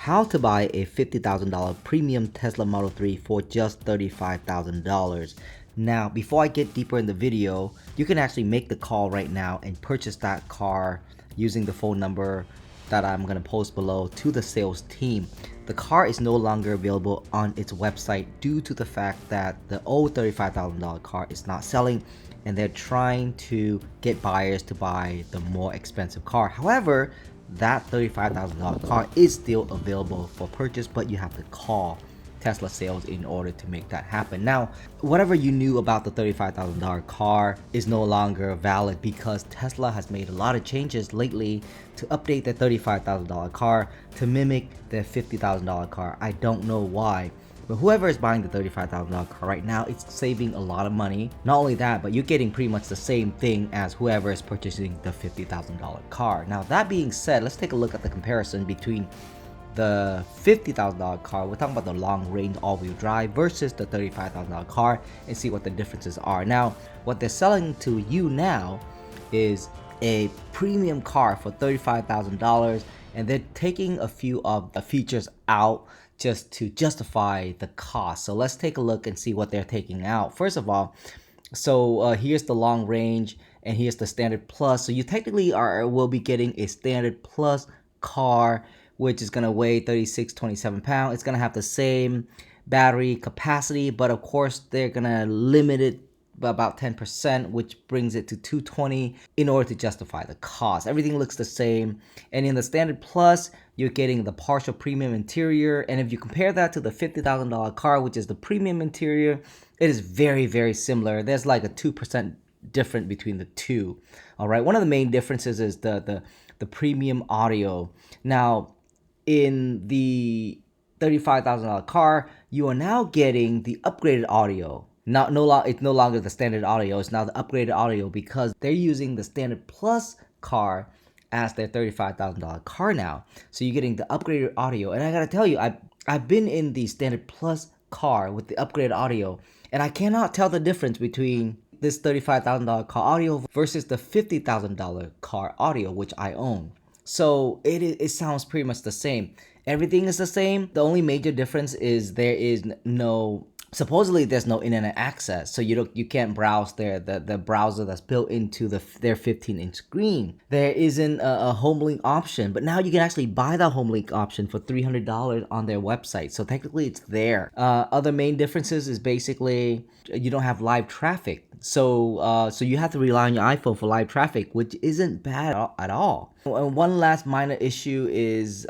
how to buy a $50,000 premium Tesla Model 3 for just $35,000. Now, before I get deeper in the video, you can actually make the call right now and purchase that car using the phone number that I'm going to post below to the sales team. The car is no longer available on its website due to the fact that the old $35,000 car is not selling and they're trying to get buyers to buy the more expensive car. However, that $35,000 car is still available for purchase, but you have to call Tesla sales in order to make that happen. Now, whatever you knew about the $35,000 car is no longer valid because Tesla has made a lot of changes lately to update the $35,000 car to mimic the $50,000 car. I don't know why. But whoever is buying the $35,000 car right now, it's saving a lot of money. Not only that, but you're getting pretty much the same thing as whoever is purchasing the $50,000 car. Now, that being said, let's take a look at the comparison between the $50,000 car, we're talking about the long range all-wheel drive, versus the $35,000 car, and see what the differences are. Now, what they're selling to you now is a premium car for $35,000, and they're taking a few of the features out just to justify the cost. So let's take a look and see what they're taking out. First of all, so here's the long range and here's the standard plus. So you technically will be getting a standard plus car, which is going to weigh 36-27 pounds. It's going to have the same battery capacity, but of course they're going to limit it by about 10%, which brings it to 220 in order to justify the cost. Everything looks the same. And in the standard plus, you're getting the partial premium interior. And if you compare that to the $50,000 car, which is the premium interior, it is very, very similar. There's like a 2% difference between the two. All right. One of the main differences is the premium audio. Now, in the $35,000 car, you are now getting the upgraded audio. It's no longer the standard audio. It's now the upgraded audio because they're using the standard plus car as their $35,000 car now. So you're getting the upgraded audio. And I gotta tell you, I've been in the standard plus car with the upgraded audio, and I cannot tell the difference between this $35,000 car audio versus the $50,000 car audio, which I own. So it sounds pretty much the same. Everything is the same. The only major difference is supposedly there's no internet access, so you can't browse the browser that's built into their 15-inch screen. There isn't a home link option, but now you can actually buy that home link option for $300 on their website. So technically it's there. Other main differences is basically you don't have live traffic. So you have to rely on your iPhone for live traffic, which isn't bad at all. And one last minor issue is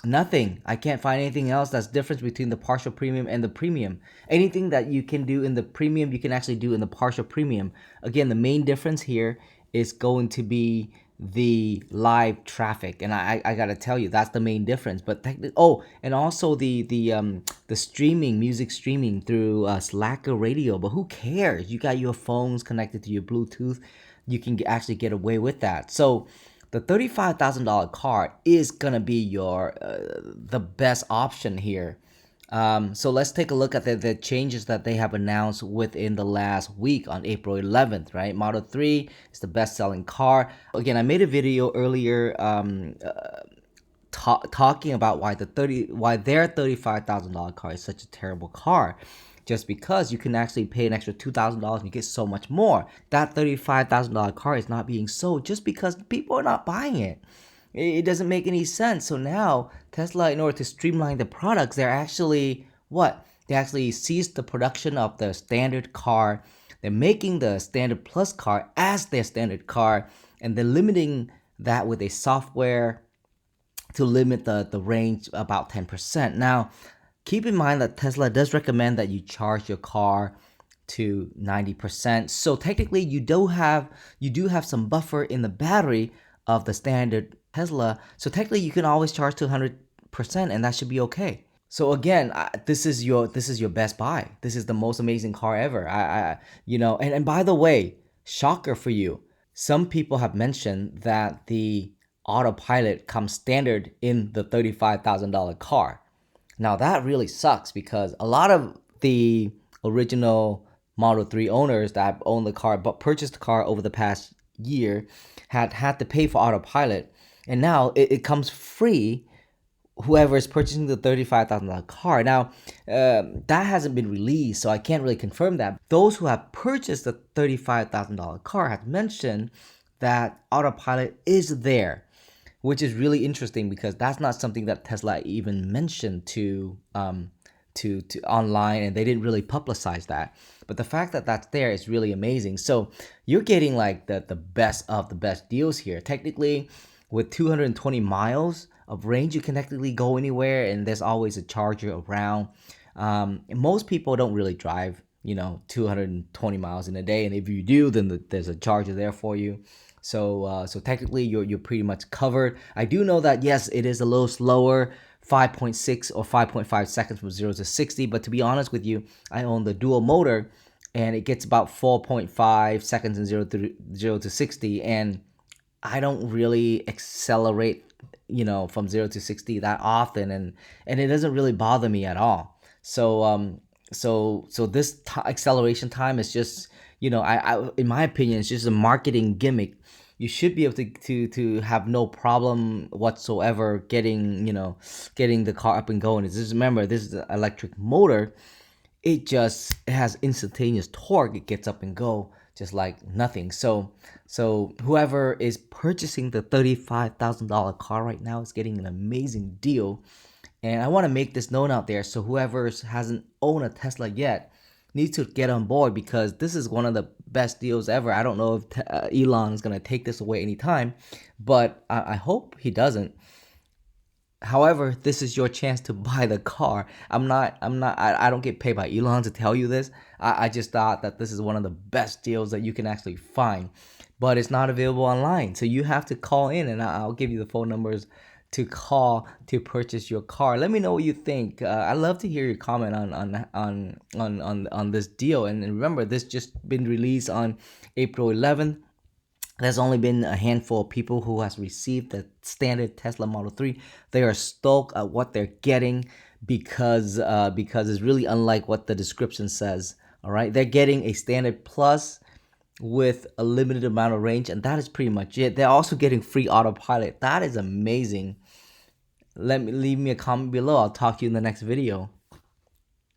nothing. I can't find anything else that's different between the partial premium and the premium. Anything that you can do in the premium, you can actually do in the partial premium. Again, the main difference here is going to be the live traffic, and I gotta tell you, that's the main difference. But and also the streaming, music streaming through Slacker radio. But who cares? You got your phones connected to your Bluetooth. You can actually get away with that. So the $35,000 car is gonna be your the best option here. So let's take a look at the changes that they have announced within the last week on April 11th, right? Model 3 is the best-selling car. Again, I made a video earlier talking about why their $35,000 car is such a terrible car. Just because you can actually pay an extra $2,000 and you get so much more. That $35,000 car is not being sold just because people are not buying it. It doesn't make any sense. So now Tesla, in order to streamline the products, they're actually They actually ceased the production of the standard car. They're making the standard plus car as their standard car, and they're limiting that with a software to limit the range about 10%. Now, keep in mind that Tesla does recommend that you charge your car to 90%. So technically you do have some buffer in the battery of the standard Tesla. So technically you can always charge to 100% and that should be okay. So again, this is your best buy. This is the most amazing car ever. And by the way, shocker for you, some people have mentioned that the Autopilot comes standard in the $35,000 car. Now that really sucks because a lot of the original Model 3 owners that owned the car but purchased the car over the past year had to pay for Autopilot, and now it comes free whoever is purchasing the $35,000 car. Now, that hasn't been released, so I can't really confirm that. Those who have purchased the $35,000 car have mentioned that Autopilot is there, which is really interesting because that's not something that Tesla even mentioned to online, and they didn't really publicize that. But the fact that that's there is really amazing. So you're getting like the best of the best deals here. Technically, with 220 miles of range, you can technically go anywhere, and there's always a charger around. Most people don't really drive, 220 miles in a day, and if you do, then there's a charger there for you. So technically, you're pretty much covered. I do know that yes, it is a little slower, 5.6 or 5.5 seconds from 0 to 60. But to be honest with you, I own the dual motor, and it gets about 4.5 seconds in 0 to 60, and I don't really accelerate, from 0 to 60 that often, and it doesn't really bother me at all. So this acceleration time is just, I in my opinion, it's just a marketing gimmick. You should be able to have no problem whatsoever getting the car up and going. Just remember, this is an electric motor. It has instantaneous torque. It gets up and go just like nothing. So whoever is purchasing the $35,000 car right now is getting an amazing deal. And I want to make this known out there, so whoever hasn't owned a Tesla yet needs to get on board, because this is one of the best deals ever. I don't know if Elon is going to take this away anytime, but I hope he doesn't. However, this is your chance to buy the car. I don't get paid by Elon to tell you this. I just thought that this is one of the best deals that you can actually find, but it's not available online. So you have to call in, and I'll give you the phone numbers to call to purchase your car. Let me know what you think. I'd love to hear your comment on this deal. And remember, this just been released on April 11th. There's only been a handful of people who has received the standard Tesla Model 3. They are stoked at what they're getting because it's really unlike what the description says. All right, they're getting a standard plus with a limited amount of range, and that is pretty much it. They're also getting free autopilot. That is amazing. Leave me a comment below. I'll talk to you in the next video.